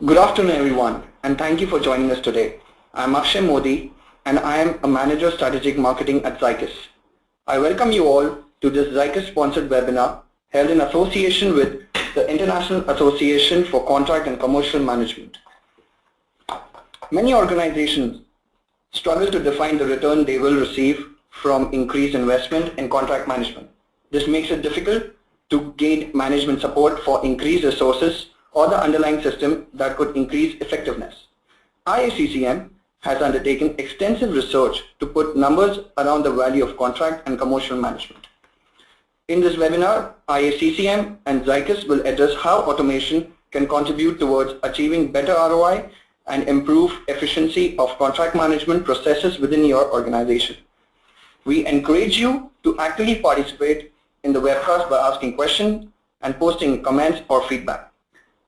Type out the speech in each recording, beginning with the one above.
Good afternoon everyone, and thank you for joining us today. I'm Akshay Modi and I am a Manager of Strategic Marketing at Zycus. I welcome you all to this Zycus sponsored webinar held in association with the International Association for Contract and Commercial Management. Many organizations struggle to define the return they will receive from increased investment in contract management. This makes it difficult to gain management support for increased resources or the underlying system that could increase effectiveness. IACCM has undertaken extensive research to put numbers around the value of contract and commercial management. In this webinar, IACCM and Zycus will address how automation can contribute towards achieving better ROI and improve efficiency of contract management processes within your organization. We encourage you to actively participate in the webcast by asking questions and posting comments or feedback.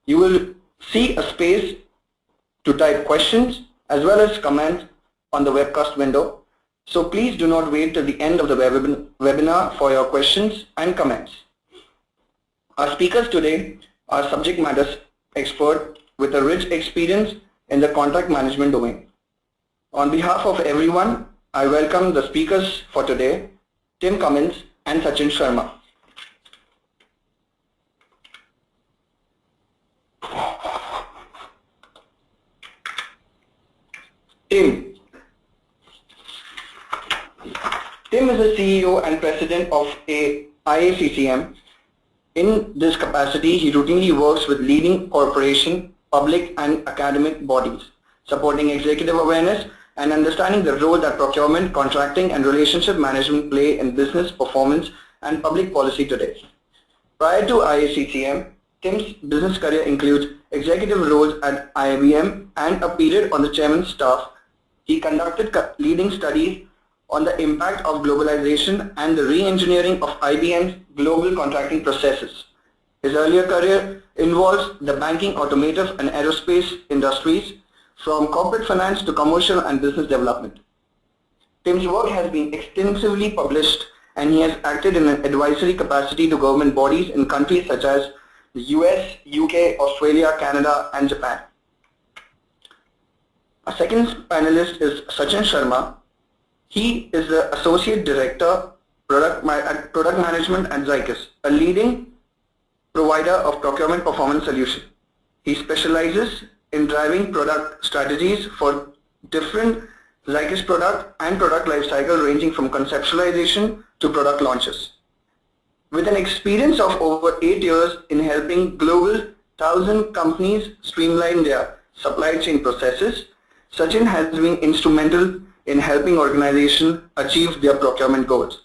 You will see a space to type questions as well as comments on the webcast window. So please do not wait till the end of the webinar for your questions and comments. Our speakers today are subject matter experts with a rich experience in the contract management domain. On behalf of everyone, I welcome the speakers for today, Tim Cummins and Sachin Sharma. Tim is the CEO and President of IACCM. In this capacity, he routinely works with leading corporation, public and academic bodies, supporting executive awareness and understanding the role that procurement, contracting and relationship management play in business performance and public policy today. Prior to IACCM, Tim's business career includes executive roles at IBM and a period on the chairman's staff. He conducted leading studies on the impact of globalization and the re-engineering of IBM's global contracting processes. His earlier career involves the banking, automotive and aerospace industries, from corporate finance to commercial and business development. Tim's work has been extensively published and he has acted in an advisory capacity to government bodies in countries such as the US, UK, Australia, Canada and Japan. Our second panelist is Sachin Sharma. He is the Associate Director Product Management at Zycus, a leading provider of procurement performance solutions. He specializes in driving product strategies for different Zycus product and product lifecycle ranging from conceptualization to product launches. With an experience of over 8 years in helping global 1,000 companies streamline their supply chain processes, Sachin has been instrumental in helping organizations achieve their procurement goals.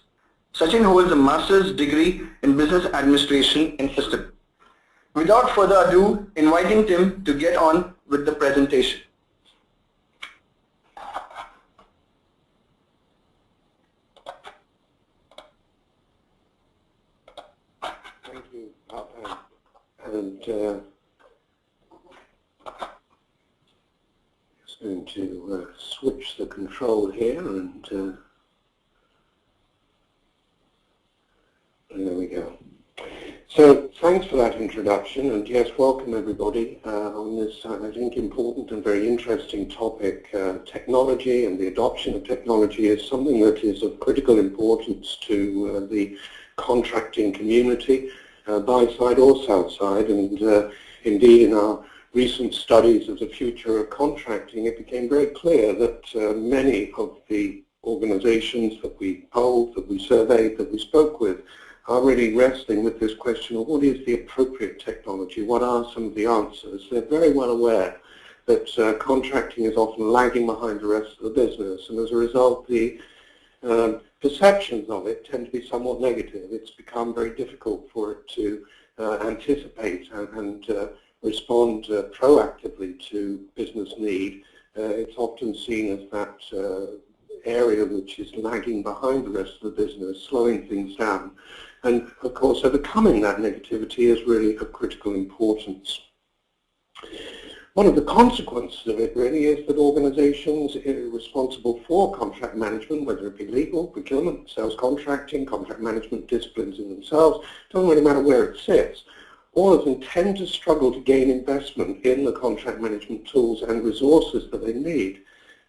Sachin holds a master's degree in business administration and system. Without further ado, inviting Tim to get on with the presentation. Thank you, and going to switch the control here, and there we go. So thanks for that introduction, and yes, welcome everybody on this, I think, important and very interesting topic. Technology and the adoption of technology is something that is of critical importance to the contracting community, buy side or sell side, and indeed in our recent studies of the future of contracting, it became very clear that many of the organizations that we polled, that we surveyed, that we spoke with, are really wrestling with this question of what is the appropriate technology, what are some of the answers. They're very well aware that contracting is often lagging behind the rest of the business, and as a result the perceptions of it tend to be somewhat negative. It's become very difficult for it to anticipate and respond proactively to business need. It's often seen as that area which is lagging behind the rest of the business, slowing things down. And of course, overcoming that negativity is really of critical importance. One of the consequences of it really is that organizations responsible for contract management, whether it be legal, procurement, sales contracting, contract management disciplines in themselves, doesn't really matter where it sits. all of them tend to struggle to gain investment in the contract management tools and resources that they need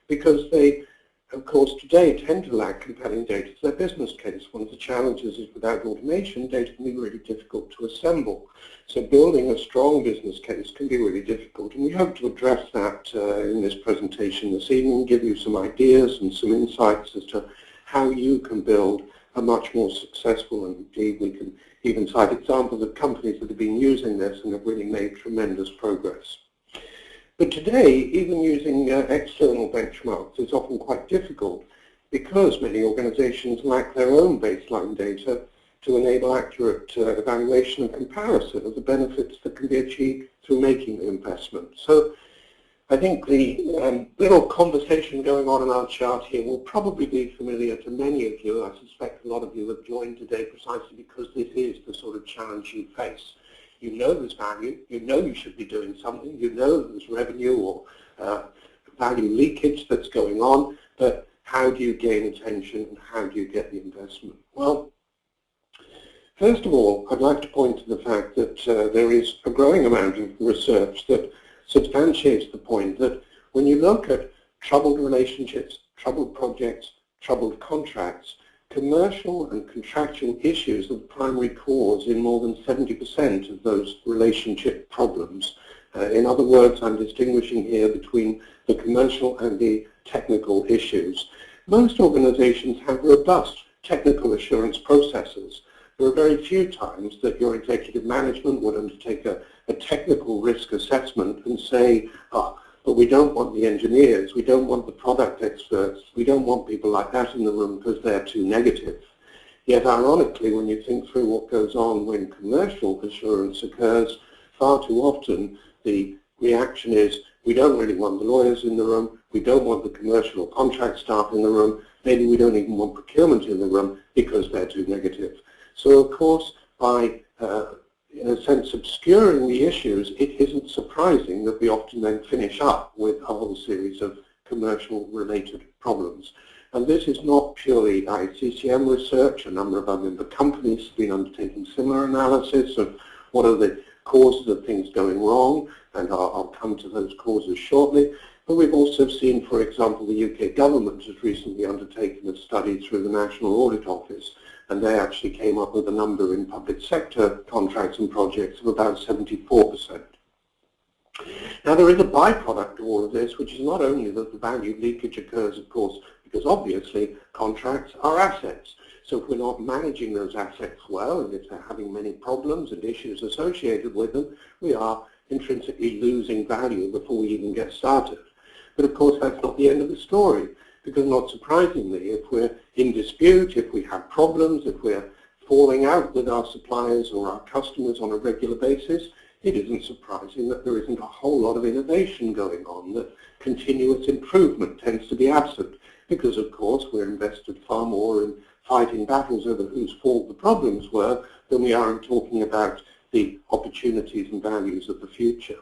because they, of course, today tend to lack compelling data to their business case. One of the challenges is without automation, data can be really difficult to assemble. So building a strong business case can be really difficult, and we hope to address that in this presentation this evening, give you some ideas and some insights as to how you can build a much more successful, and indeed we can even cite examples of companies that have been using this and have really made tremendous progress. But today, even using external benchmarks is often quite difficult because many organizations lack their own baseline data to enable accurate evaluation and comparison of the benefits that can be achieved through making the investment. So I think the little conversation going on in our chart here will probably be familiar to many of you. I suspect a lot of you have joined today precisely because this is the sort of challenge you face. You know there's value, you know you should be doing something, you know there's revenue or value leakage that's going on, but how do you gain attention and how do you get the investment? Well, first of all, I'd like to point to the fact that there is a growing amount of research that substantiates the point that when you look at troubled relationships, troubled projects, troubled contracts, commercial and contractual issues are the primary cause in more than 70% of those relationship problems. In other words, I'm distinguishing here between the commercial and the technical issues. Most organizations have robust technical assurance processes. There are very few times that your executive management would undertake a technical risk assessment and say, but we don't want the engineers, we don't want the product experts, we don't want people like that in the room because they're too negative. Yet ironically, when you think through what goes on when commercial assurance occurs, far too often the reaction is, we don't really want the lawyers in the room, we don't want the commercial or contract staff in the room, maybe we don't even want procurement in the room because they're too negative. So of course, by in a sense obscuring the issues, it isn't surprising that we often then finish up with a whole series of commercial related problems. And this is not purely IACCM research. A number of our member companies have been undertaking similar analysis of what are the causes of things going wrong, and I'll come to those causes shortly. But we've also seen, for example, the UK government has recently undertaken a study through the National Audit Office, and they actually came up with a number in public sector contracts and projects of about 74%. Now there is a byproduct of all of this, which is not only that the value leakage occurs, of course, because obviously contracts are assets. So if we're not managing those assets well, and if they're having many problems and issues associated with them, we are intrinsically losing value before we even get started. But of course that's not the end of the story, because not surprisingly, if we're in dispute, if we have problems, if we're falling out with our suppliers or our customers on a regular basis, it isn't surprising that there isn't a whole lot of innovation going on, that continuous improvement tends to be absent, because of course we're invested far more in fighting battles over whose fault the problems were than we are in talking about the opportunities and values of the future.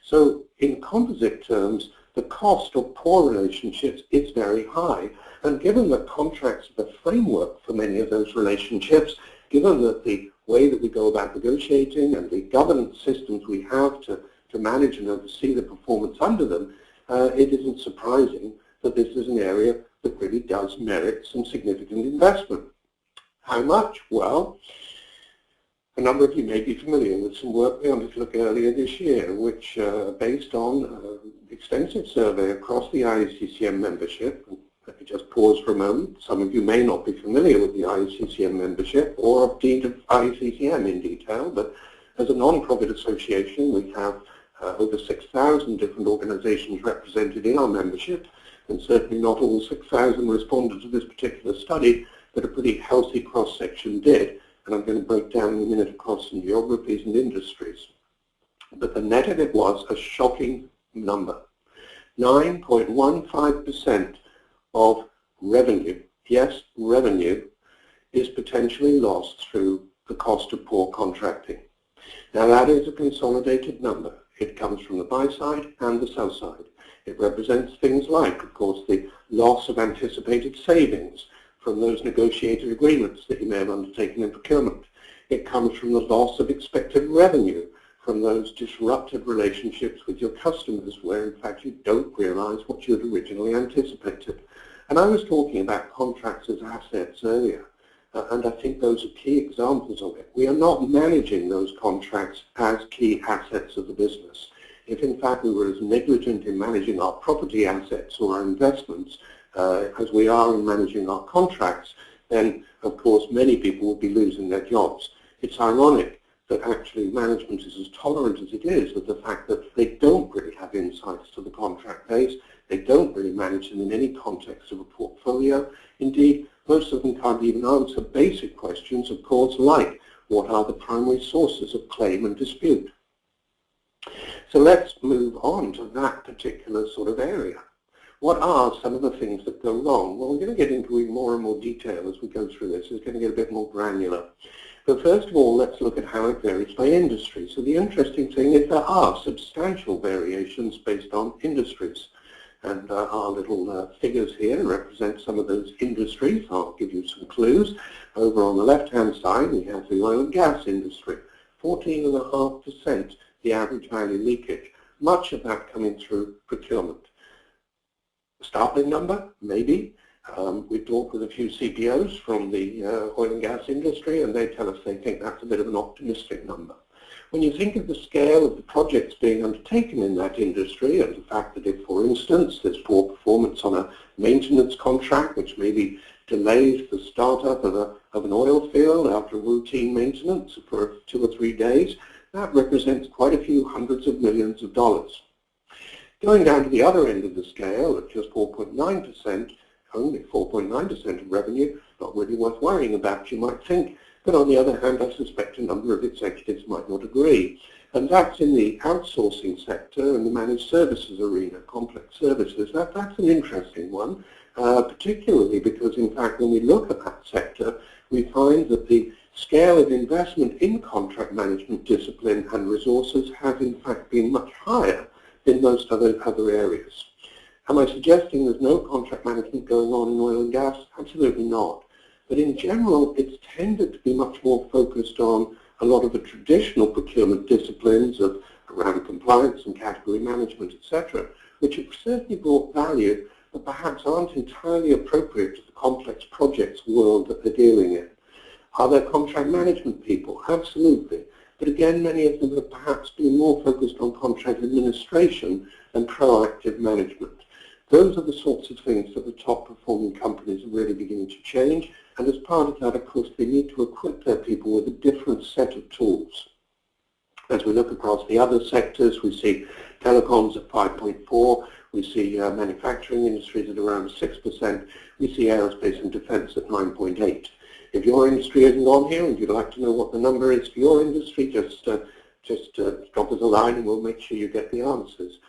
So in composite terms, the cost of poor relationships is very high. And given that contracts are the framework for many of those relationships, given that the way that we go about negotiating and the governance systems we have to manage and oversee the performance under them, it isn't surprising that this is an area that really does merit some significant investment. How much? Well, a number of you may be familiar with some work we undertook earlier this year, which based on extensive survey across the IACCM membership. Let me just pause for a moment. Some of you may not be familiar with the IACCM membership or indeed of IACCM in detail, but as a non-profit association we have over 6,000 different organizations represented in our membership, and certainly not all 6,000 responded to this particular study, but a pretty healthy cross-section did. And I'm going to break down in a minute across some geographies and industries. But the net of it was a shocking number. 9.15% of revenue, yes, revenue, is potentially lost through the cost of poor contracting. Now that is a consolidated number. It comes from the buy side and the sell side. It represents things like, of course, the loss of anticipated savings from those negotiated agreements that you may have undertaken in procurement. It comes from the loss of expected revenue from those disrupted relationships with your customers where in fact you don't realize what you had originally anticipated. And I was talking about contracts as assets earlier, and I think those are key examples of it. We are not managing those contracts as key assets of the business. If in fact we were as negligent in managing our property assets or our investments as we are in managing our contracts, then of course many people would be losing their jobs. It's ironic that actually management is as tolerant as it is with the fact that they don't really have insights to the contract base. They don't really manage them in any context of a portfolio. Indeed, most of them can't even answer basic questions, of course, like what are the primary sources of claim and dispute. So let's move on to that particular sort of area. What are some of the things that go wrong? Well, we're going to get into more and more detail as we go through this. It's going to get a bit more granular. But first of all, let's look at how it varies by industry. So the interesting thing is there are substantial variations based on industries. And our little figures here represent some of those industries. I'll give you some clues. Over on the left-hand side, we have the oil and gas industry. 14.5% the average value leakage. Much of that coming through procurement. Startling number? Maybe. We've talked with a few CPOs from the oil and gas industry, and they tell us they think that's a bit of an optimistic number. When you think of the scale of the projects being undertaken in that industry, and the fact that if, for instance, there's poor performance on a maintenance contract, which maybe delays the startup of an oil field after routine maintenance for 2 or 3 days, that represents quite a few hundreds of millions of dollars. Going down to the other end of the scale at just 4.9%, only 4.9% of revenue, not really worth worrying about, you might think. But on the other hand, I suspect a number of executives might not agree. And that's in the outsourcing sector and the managed services arena, complex services. That's an interesting one, particularly because, in fact, when we look at that sector, we find that the scale of investment in contract management discipline and resources has, in fact, been much higher than most other areas. Am I suggesting there's no contract management going on in oil and gas? Absolutely not. But in general, it's tended to be much more focused on a lot of the traditional procurement disciplines around compliance and category management, etc., which have certainly brought value but perhaps aren't entirely appropriate to the complex projects world that they're dealing in. Are there contract management people? Absolutely. But again, many of them have perhaps been more focused on contract administration and proactive management. Those are the sorts of things that the top performing companies are really beginning to change. And as part of that, of course, they need to equip their people with a different set of tools. As we look across the other sectors, we see telecoms at 5.4, we see manufacturing industries at around 6%, we see aerospace and defense at 9.8. If your industry isn't on here and you'd like to know what the number is for your industry, just drop us a line and we'll make sure you get the answers.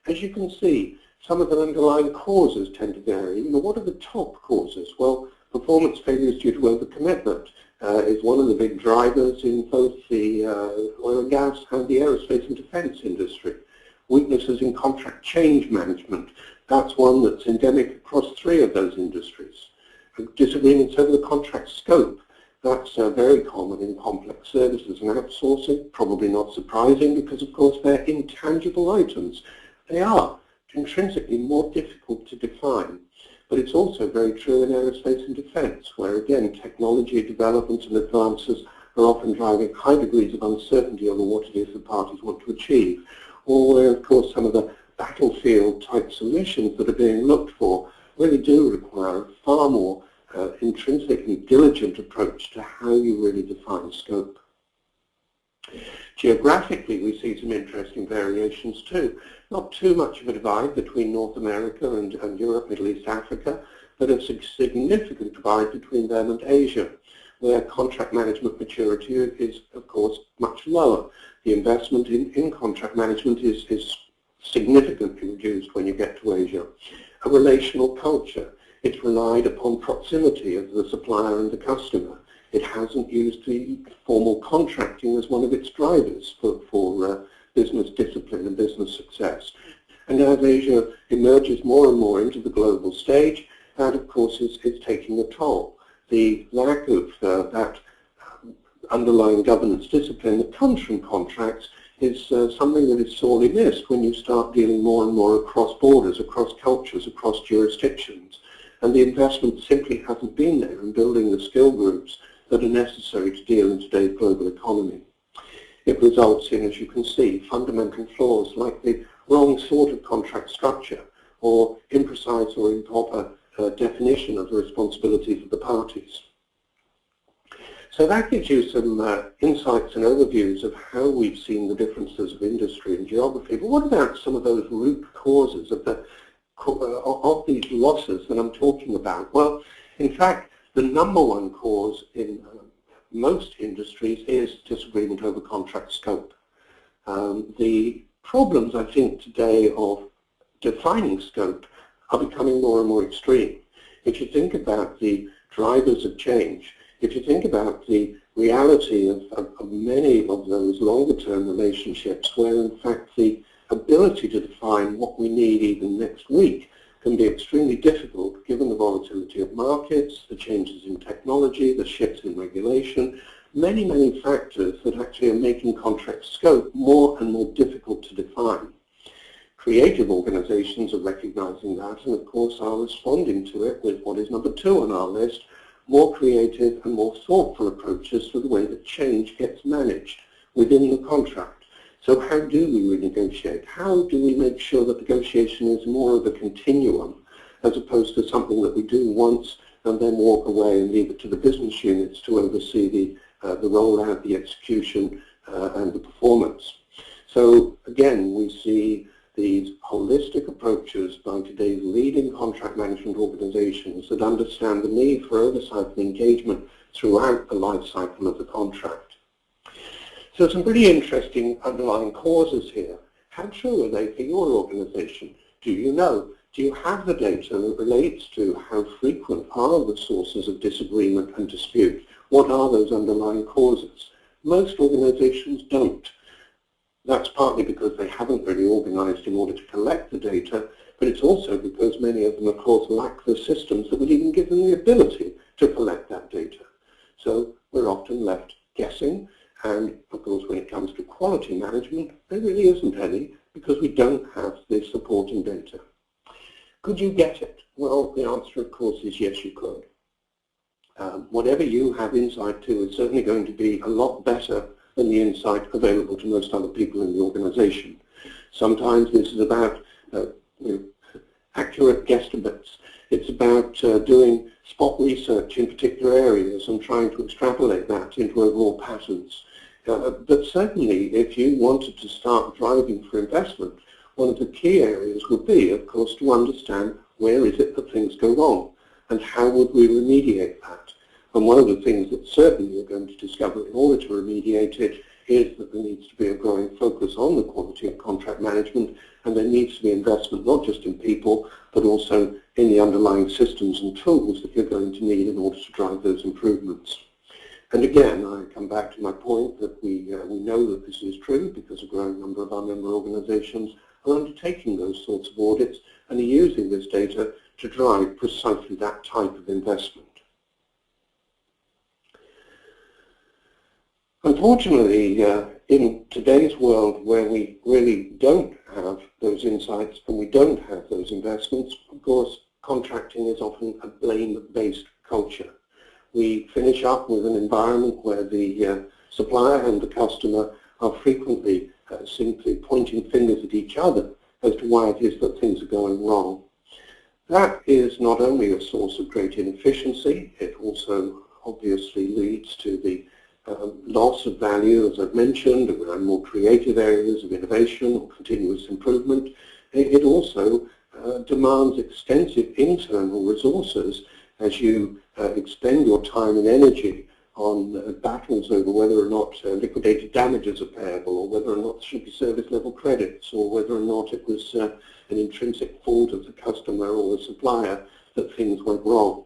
As you can see, some of the underlying causes tend to vary. What are the top causes? Well, performance failures due to overcommitment is one of the big drivers in both the oil and gas and the aerospace and defense industry. Weaknesses in contract change management, that's one that's endemic across 3 of those industries. Disagreements over the contract scope, that's very common in complex services and outsourcing, probably not surprising because of course they're intangible items. They are intrinsically more difficult to define. But it's also very true in aerospace and defense, where again technology developments and advances are often driving high degrees of uncertainty over what it is the parties want to achieve, or where of course some of the battlefield type solutions that are being looked for really do require a far more intrinsically diligent approach to how you really define scope. Geographically, we see some interesting variations too. Not too much of a divide between North America and Europe, Middle East, Africa, but a significant divide between them and Asia, where contract management maturity is, of course, much lower. The investment in contract management is significantly reduced when you get to Asia. A relational culture. It's relied upon proximity of the supplier and the customer. It hasn't used the formal contracting as one of its drivers for business discipline and business success. And as Asia emerges more and more into the global stage, that of course is taking a toll. The lack of that underlying governance discipline that comes from contracts is something that is sorely missed when you start dealing more and more across borders, across cultures, across jurisdictions. And the investment simply hasn't been there in building the skill groups that are necessary to deal in today's global economy. It results in, as you can see, fundamental flaws like the wrong sort of contract structure or imprecise or improper definition of the responsibilities of the parties. So that gives you some insights and overviews of how we've seen the differences of industry and geography. But what about some of those root causes of these losses that I'm talking about? Well, in fact, the number one cause in most industries is disagreement over contract scope. The problems, I think, today of defining scope are becoming more and more extreme. If you think about the drivers of change, if you think about the reality of many of those longer-term relationships where, in fact, the ability to define what we need even next week can be extremely difficult given the volatility of markets, the changes in technology, the shifts in regulation, many, many factors that actually are making contract scope more and more difficult to define. Creative organizations are recognizing that and, of course, are responding to it with what is number 2 on our list, more creative and more thoughtful approaches to the way that change gets managed within the contract. So how do we renegotiate? How do we make sure that negotiation is more of a continuum as opposed to something that we do once and then walk away and leave it to the business units to oversee the rollout, the execution, and the performance? So again, we see these holistic approaches by today's leading contract management organizations that understand the need for oversight and engagement throughout the life cycle of the contract. So some pretty interesting underlying causes here. How true are they for your organization? Do you know? Do you have the data that relates to how frequent are the sources of disagreement and dispute? What are those underlying causes? Most organizations don't. That's partly because they haven't really organized in order to collect the data, but it's also because many of them, of course, lack the systems that would even give them the ability to collect that data. So we're often left guessing, and of course when it comes to quality management, there really isn't any because we don't have the supporting data. Could you get it? Well, the answer, of course, is yes, you could. Whatever you have insight to is certainly going to be a lot better than the insight available to most other people in the organization. Sometimes this is about accurate guesstimates. It's about doing spot research in particular areas and trying to extrapolate that into overall patterns. But certainly, if you wanted to start driving for investment, one of the key areas would be, of course, to understand where is it that things go wrong and how would we remediate that. And one of the things that certainly you're going to discover in order to remediate it is that there needs to be a growing focus on the quality of contract management, and there needs to be investment not just in people, but also in the underlying systems and tools that you're going to need in order to drive those improvements. And again, I come back to my point that we know that this is true because a growing number of our member organizations are undertaking those sorts of audits and are using this data to drive precisely that type of investment. Unfortunately, in today's world where we really don't have those insights and we don't have those investments, of course, contracting is often a blame-based culture. We finish up with an environment where the supplier and the customer are frequently simply pointing fingers at each other as to why it is that things are going wrong. That is not only a source of great inefficiency, it also obviously leads to the loss of value, as I've mentioned, around more creative areas of innovation or continuous improvement. It also demands extensive internal resources as you expend your time and energy on battles over whether or not liquidated damages are payable, or whether or not there should be service level credits, or whether or not it was an intrinsic fault of the customer or the supplier that things went wrong.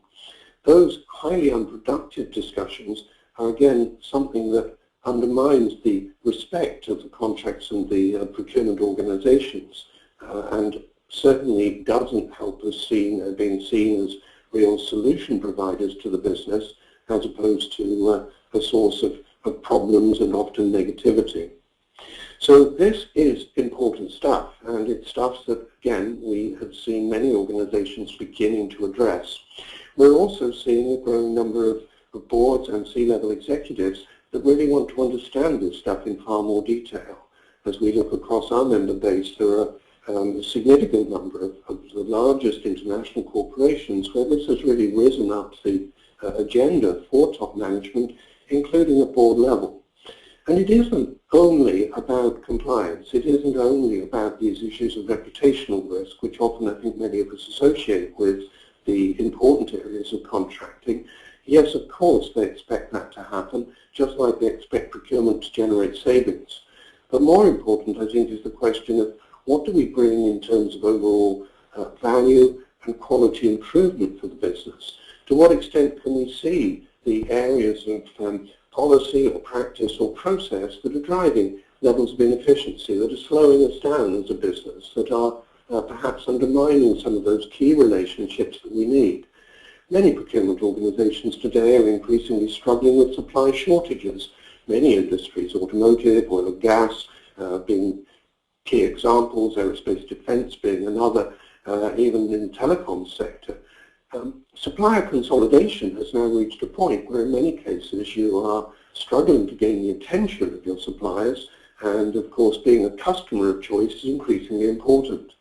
Those highly unproductive discussions are again something that undermines the respect of the contracts and the procurement organizations and certainly doesn't help us being seen as real solution providers to the business as opposed to a source of problems and often negativity. So this is important stuff, and it's stuff that, again, we have seen many organizations beginning to address. We're also seeing a growing number of boards and C-level executives that really want to understand this stuff in far more detail. As we look across our member base, there are a significant number of the largest international corporations where this has really risen up the agenda for top management, including at board level. And it isn't only about compliance. It isn't only about these issues of reputational risk, which often I think many of us associate with the important areas of contracting. Yes, of course, they expect that to happen, just like they expect procurement to generate savings. But more important, I think, is the question of what do we bring in terms of overall value and quality improvement for the business? To what extent can we see the areas of policy or practice or process that are driving levels of inefficiency, that are slowing us down as a business, that are perhaps undermining some of those key relationships that we need? Many procurement organizations today are increasingly struggling with supply shortages. Many industries, automotive, oil and gas being key examples, aerospace defense being another, even in the telecom sector. Supplier consolidation has now reached a point where in many cases you are struggling to gain the attention of your suppliers, and of course being a customer of choice is increasingly important.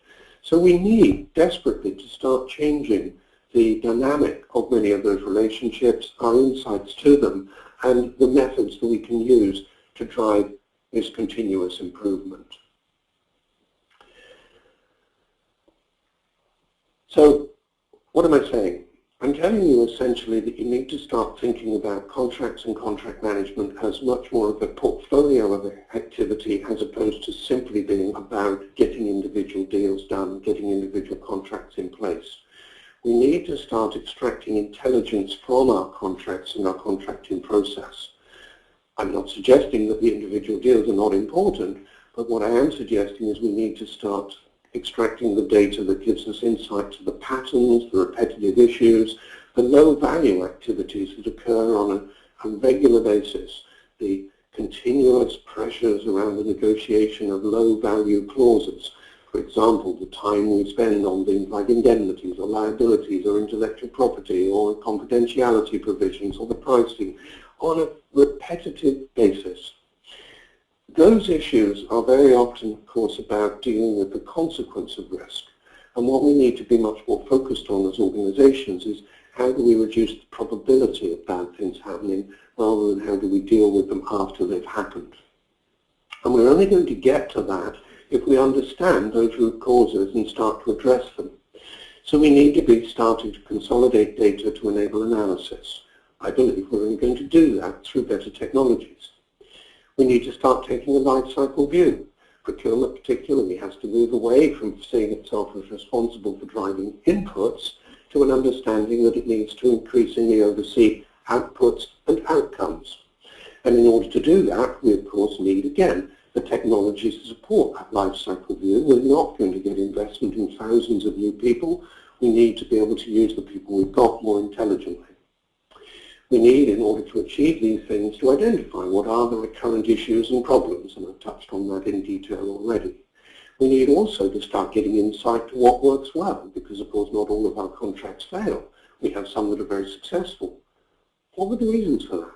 So we need desperately to start changing the dynamic of many of those relationships, our insights to them, and the methods that we can use to drive this continuous improvement. So what am I saying? I'm telling you essentially that you need to start thinking about contracts and contract management as much more of a portfolio of activity as opposed to simply being about getting individual deals done, getting individual contracts in place. We need to start extracting intelligence from our contracts and our contracting process. I'm not suggesting that the individual deals are not important, but what I am suggesting is we need to start extracting the data that gives us insight to the patterns, the repetitive issues, the low-value activities that occur on a regular basis, the continuous pressures around the negotiation of low-value clauses. For example, the time we spend on things like indemnities or liabilities or intellectual property or confidentiality provisions or the pricing on a repetitive basis. Those issues are very often, of course, about dealing with the consequence of risk. And what we need to be much more focused on as organizations is how do we reduce the probability of bad things happening rather than how do we deal with them after they've happened. And we're only going to get to that if we understand those root causes and start to address them. So we need to be starting to consolidate data to enable analysis. I believe we're only going to do that through better technologies. We need to start taking a life cycle view. Procurement particularly has to move away from seeing itself as responsible for driving inputs to an understanding that it needs to increasingly oversee outputs and outcomes. And in order to do that, we of course need, again, the technologies to support that life cycle view. We're not going to get investment in thousands of new people. We need to be able to use the people we've got more intelligently. We need, in order to achieve these things, to identify what are the recurrent issues and problems, and I've touched on that in detail already. We need also to start getting insight to what works well, because of course not all of our contracts fail. We have some that are very successful. What were the reasons for that?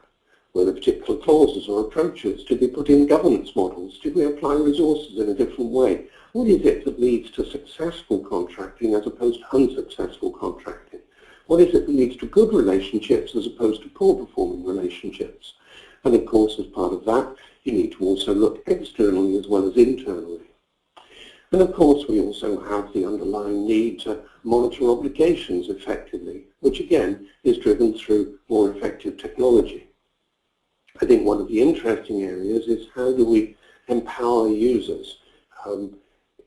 Were there particular clauses or approaches? Did we put in governance models? Did we apply resources in a different way? What is it that leads to successful contracting as opposed to unsuccessful contracting? What is it that leads to good relationships as opposed to poor performing relationships? And of course, as part of that, you need to also look externally as well as internally. And of course, we also have the underlying need to monitor obligations effectively, which again is driven through more effective technology. I think one of the interesting areas is how do we empower users?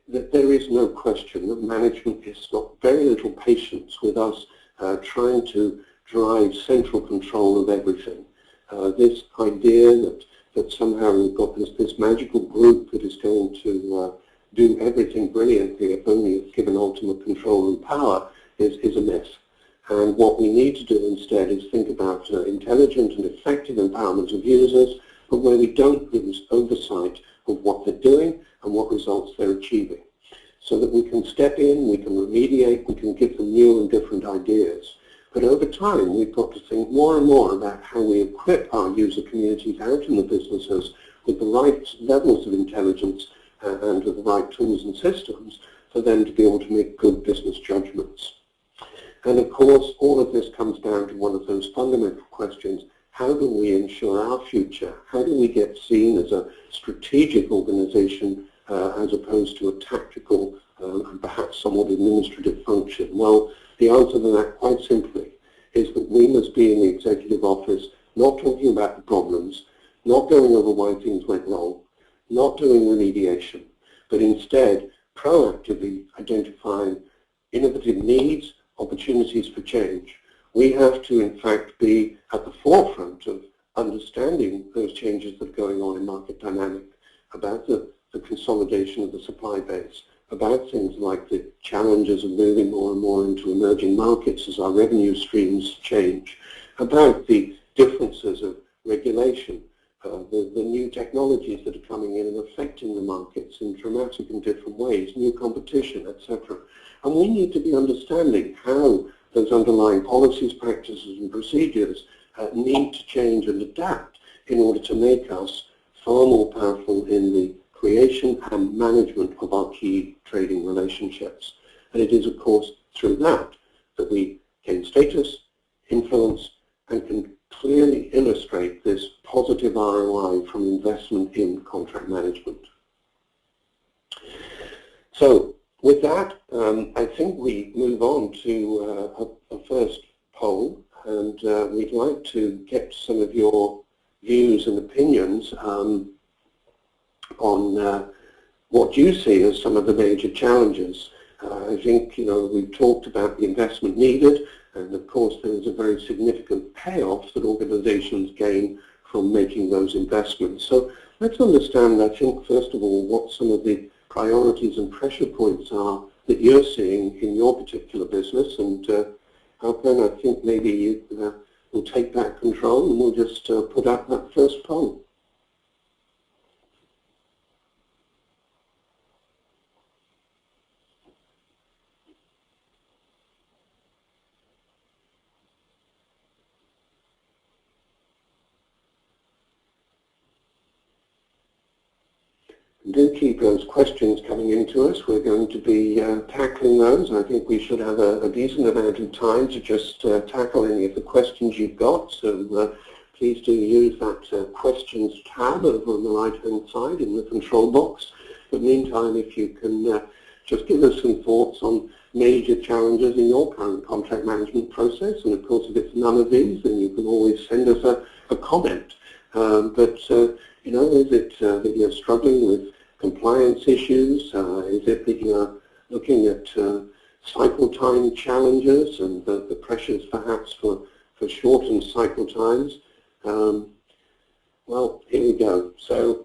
That there is no question that management has got very little patience with us trying to drive central control of everything. This idea that somehow we've got this magical group that is going to do everything brilliantly if only it's given ultimate control and power is a myth. And what we need to do instead is think about intelligent and effective empowerment of users, but where we don't lose oversight of what they're doing and what results they're achieving. So that we can step in, we can remediate, we can give them new and different ideas. But over time, we've got to think more and more about how we equip our user communities out in the businesses with the right levels of intelligence and with the right tools and systems for them to be able to make good business judgments. And of course, all of this comes down to one of those fundamental questions: how do we ensure our future? How do we get seen as a strategic organization as opposed to a tactical and perhaps somewhat administrative function? Well, the answer to that, quite simply, is that we must be in the executive office not talking about the problems, not going over why things went wrong, not doing remediation, but instead proactively identifying innovative needs, opportunities for change. We have to, in fact, be at the forefront of understanding those changes that are going on in market dynamic, about the consolidation of the supply base, about things like the challenges of moving more and more into emerging markets as our revenue streams change, about the differences of regulation, the new technologies that are coming in and affecting the markets in dramatic and different ways, new competition, etc. And we need to be understanding how those underlying policies, practices and procedures need to change and adapt in order to make us far more powerful in the creation and management of our key trading relationships. And it is, of course, through that that we gain status, influence, and can clearly illustrate this positive ROI from investment in contract management. So with that, I think we move on to a first poll, and we'd like to get some of your views and opinions on what you see as some of the major challenges. I think, we've talked about the investment needed, and of course there is a very significant payoff that organizations gain from making those investments. So let's understand, I think, first of all, what some of the priorities and pressure points are that you're seeing in your particular business. And Alpen, I think maybe you will take back control and we'll just put up that first poll. Do keep those questions coming into us. We're going to be tackling those. I think we should have a decent amount of time to just tackle any of the questions you've got. So please do use that questions tab over on the right-hand side in the control box. But meantime, if you can just give us some thoughts on major challenges in your current contract management process. And of course, if it's none of these, then you can always send us a comment. Is it that you're struggling with compliance issues? Is it that you're looking at cycle time challenges and the pressures perhaps for shortened cycle times? Well, here we go. So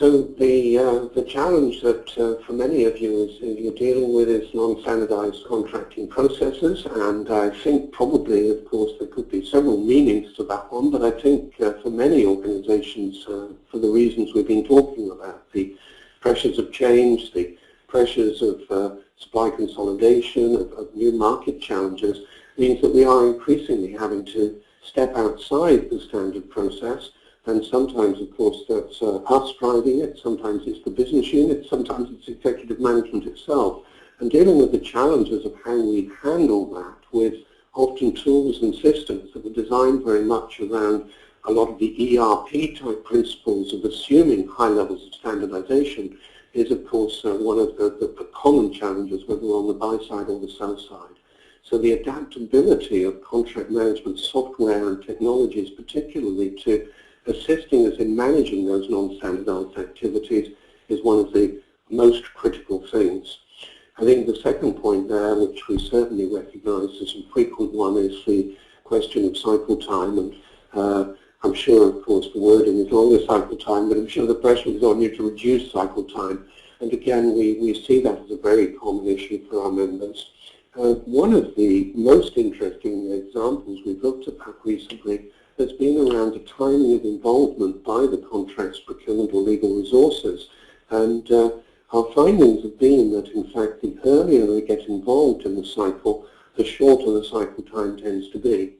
the challenge that for many of you is you're dealing with is non-standardized contracting processes, and I think probably, of course, there could be several meanings to that one, but I think for many organizations, for the reasons we've been talking about, the pressures of change, the pressures of supply consolidation, of new market challenges, means that we are increasingly having to step outside the standard process. And sometimes, of course, that's us driving it, sometimes it's the business unit, sometimes it's executive management itself. And dealing with the challenges of how we handle that with often tools and systems that were designed very much around a lot of the ERP-type principles of assuming high levels of standardization is, of course, one of the common challenges, whether we're on the buy side or the sell side. So the adaptability of contract management software and technologies, particularly to assisting us in managing those non-standardized activities, is one of the most critical things. I think the second point there, which we certainly recognize as a frequent one, is the question of cycle time. And I'm sure, of course, the wording is longer cycle time, but I'm sure the pressure is on you to reduce cycle time. And again, we see that as a very common issue for our members. One of the most interesting examples we've looked at recently has been around the timing of involvement by the contracts, procurement or legal resources. And our findings have been that, in fact, the earlier they get involved in the cycle, the shorter the cycle time tends to be.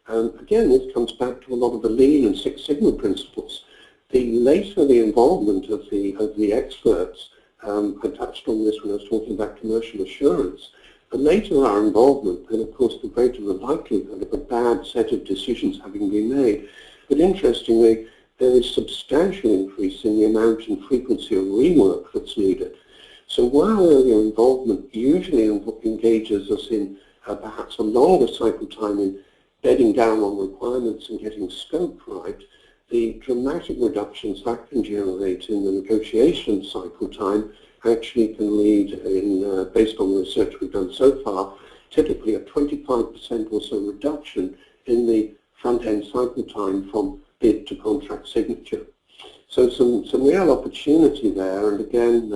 Again, this comes back to a lot of the Lean and Six Sigma principles. The later the involvement of the experts, I touched on this when I was talking about commercial assurance, the later our involvement, then of course the greater the likelihood of a bad set of decisions having been made. But interestingly, there is substantial increase in the amount and frequency of rework that's needed. So while earlier involvement usually engages us in perhaps a longer cycle time in bedding down on requirements and getting scope right, the dramatic reductions that can generate in the negotiation cycle time actually can lead in, based on the research we've done so far, typically a 25% or so reduction in the front-end cycle time from bid to contract signature. So some real opportunity there, and again,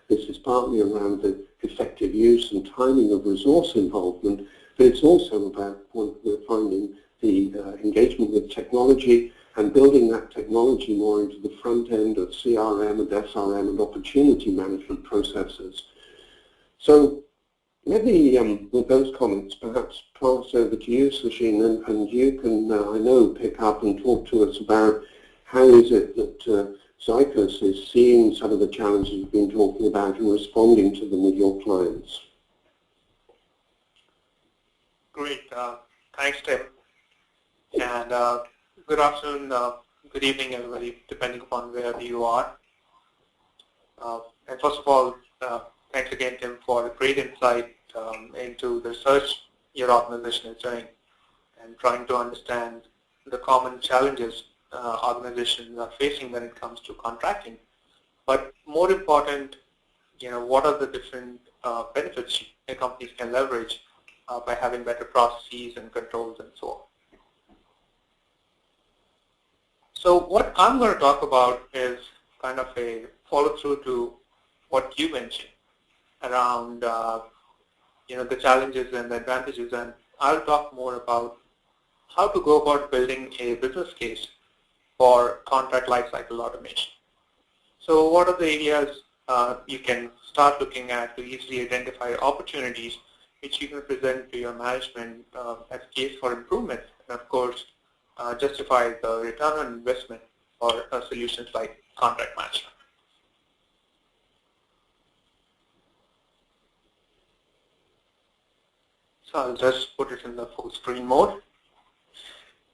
this is partly around the effective use and timing of resource involvement, but it's also about what we're finding the engagement with technology and building that technology more into the front end of CRM and SRM and opportunity management processes. So let me, with those comments, perhaps pass over to you, Sachin, and you can, I know, pick up and talk to us about how is it that Zycus is seeing some of the challenges you've been talking about and responding to them with your clients. Great. Thanks, Tim. And good afternoon, good evening, everybody, depending upon where you are. And first of all, thanks again, Tim, for a great insight into the research your organization is doing and trying to understand the common challenges organizations are facing when it comes to contracting. But more important, what are the different benefits companies can leverage by having better processes and controls and so on. So what I'm going to talk about is kind of a follow-through to what you mentioned around the challenges and the advantages, and I'll talk more about how to go about building a business case for contract lifecycle automation. So what are the areas you can start looking at to easily identify opportunities which you can present to your management as a case for improvement, and of course justify the return on investment for solutions like contract management. So I'll just put it in the full screen mode.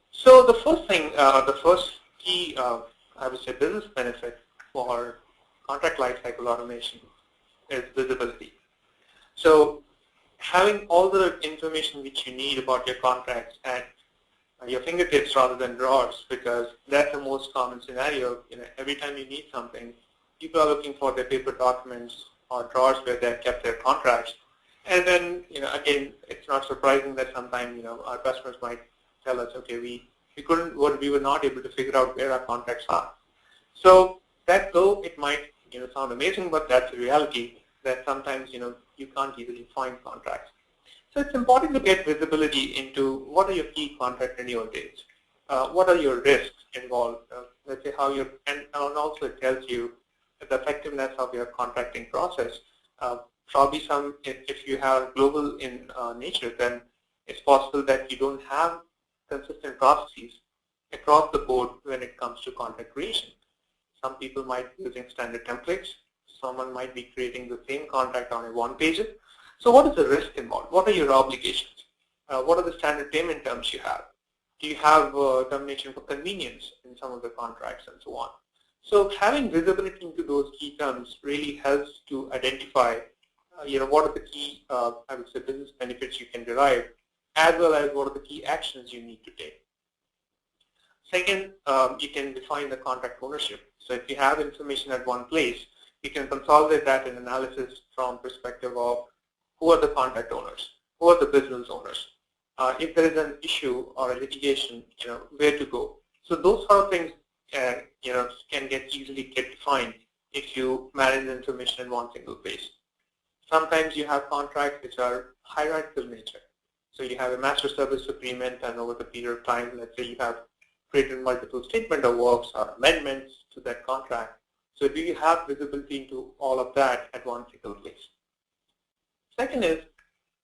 So the first thing, the first key, I would say, business benefit for contract lifecycle automation is visibility. So having all the information which you need about your contracts at your fingertips rather than drawers, because that's the most common scenario. Every time you need something, people are looking for their paper documents or drawers where they've kept their contracts. And then, again, it's not surprising that sometimes, our customers might tell us, okay, we were not able to figure out where our contracts are. So that, though it might, sound amazing, but that's the reality that sometimes, you can't easily find contracts. So it's important to get visibility into what are your key contract renewal dates, what are your risks involved, let's say how you're, and also it tells you the effectiveness of your contracting process. Probably if you have global in nature, then it's possible that you don't have consistent processes across the board when it comes to contract creation. Some people might be using standard templates. Someone might be creating the same contract on a one-pager. So what is the risk involved? What are your obligations? What are the standard payment terms you have? Do you have termination for convenience in some of the contracts and so on? So having visibility into those key terms really helps to identify what are the key, I would say, business benefits you can derive, as well as what are the key actions you need to take. Second, you can define the contract ownership. So if you have information at one place, you can consolidate that in analysis from perspective of who are the contract owners, who are the business owners. If there is an issue or a litigation, where to go. So those sort of things, can easily get defined if you manage the information in one single place. Sometimes you have contracts which are hierarchical nature. So you have a master service agreement, and over the period of time, let's say you have created multiple statement of works or amendments to that contract. So do you have visibility into all of that at one single place? Second is,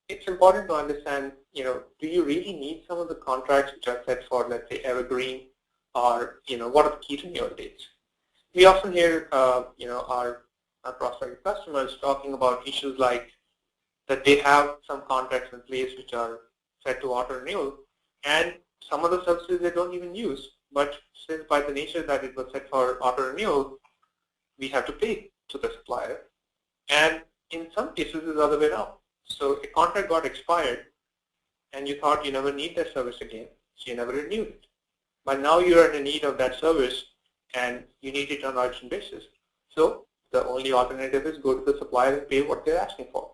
it's important to understand, do you really need some of the contracts which are set for, let's say, evergreen, or, what are the key renewal dates? We often hear, our prospective customers talking about issues like that they have some contracts in place which are set to auto renewal, and some of the services they don't even use. But since by the nature that it was set for auto renewal, we have to pay to the supplier. And in some cases, it's the other way around. So a contract got expired, and you thought you never need that service again, so you never renewed it. But now you're in need of that service, and you need it on an urgent basis. So the only alternative is go to the supplier and pay what they're asking for.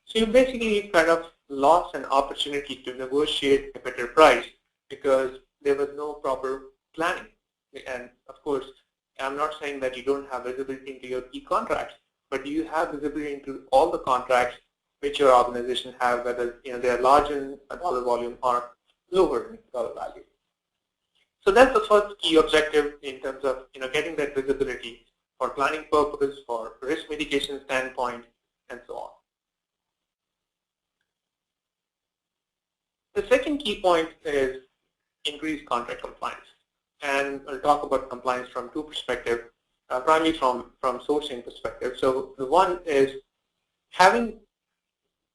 So you basically kind of lost an opportunity to negotiate a better price because there was no proper planning. And of course, I'm not saying that you don't have visibility into your key contracts, but do you have visibility into all the contracts which your organization have, whether they are large in dollar volume or lower in dollar value. So that's the first key objective in terms of getting that visibility for planning purpose, for risk mitigation standpoint, and so on. The second key point is increased contract compliance. And I'll talk about compliance from two perspectives, primarily from sourcing perspective. So the one is having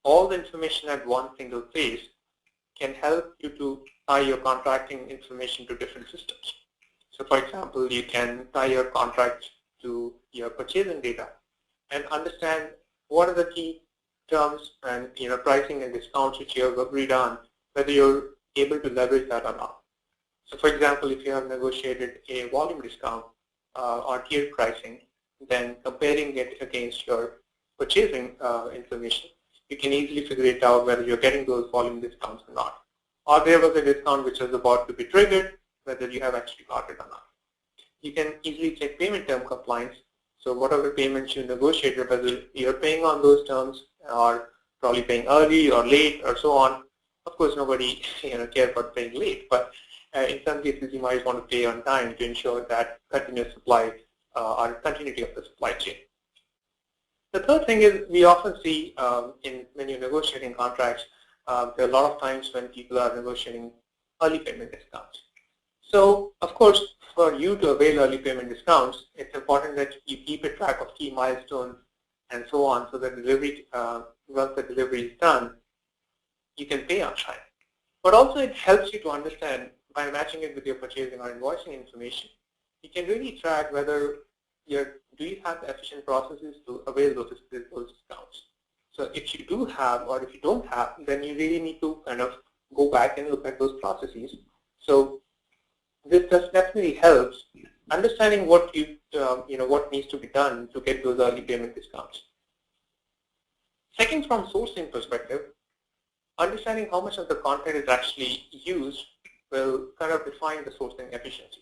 all the information at one single place can help you to tie your contracting information to different systems. So for example, you can tie your contract to your purchasing data and understand what are the key terms and pricing and discounts which you have agreed on, whether you're able to leverage that or not. So for example, if you have negotiated a volume discount or tiered pricing, then comparing it against your purchasing information, you can easily figure it out whether you're getting those volume discounts or not. Or there was a discount which was about to be triggered, whether you have actually got it or not. You can easily check payment term compliance. So whatever payments you negotiated, whether you're paying on those terms or probably paying early or late or so on. Of course, nobody cares about paying late, but in some cases you might want to pay on time to ensure that continuous supply or continuity of the supply chain. The third thing is we often see when you're negotiating contracts, there are a lot of times when people are negotiating early payment discounts. So of course, for you to avail early payment discounts, it's important that you keep a track of key milestones and so on, so that delivery, once the delivery is done, you can pay on time. But also it helps you to understand, by matching it with your purchasing or invoicing information, you can really track whether do you have efficient processes to avail those discounts. So if you do have, or if you don't have, then you really need to kind of go back and look at those processes. So this definitely helps understanding what what needs to be done to get those early payment discounts. Second, from sourcing perspective, understanding how much of the content is actually used will kind of define the sourcing efficiency.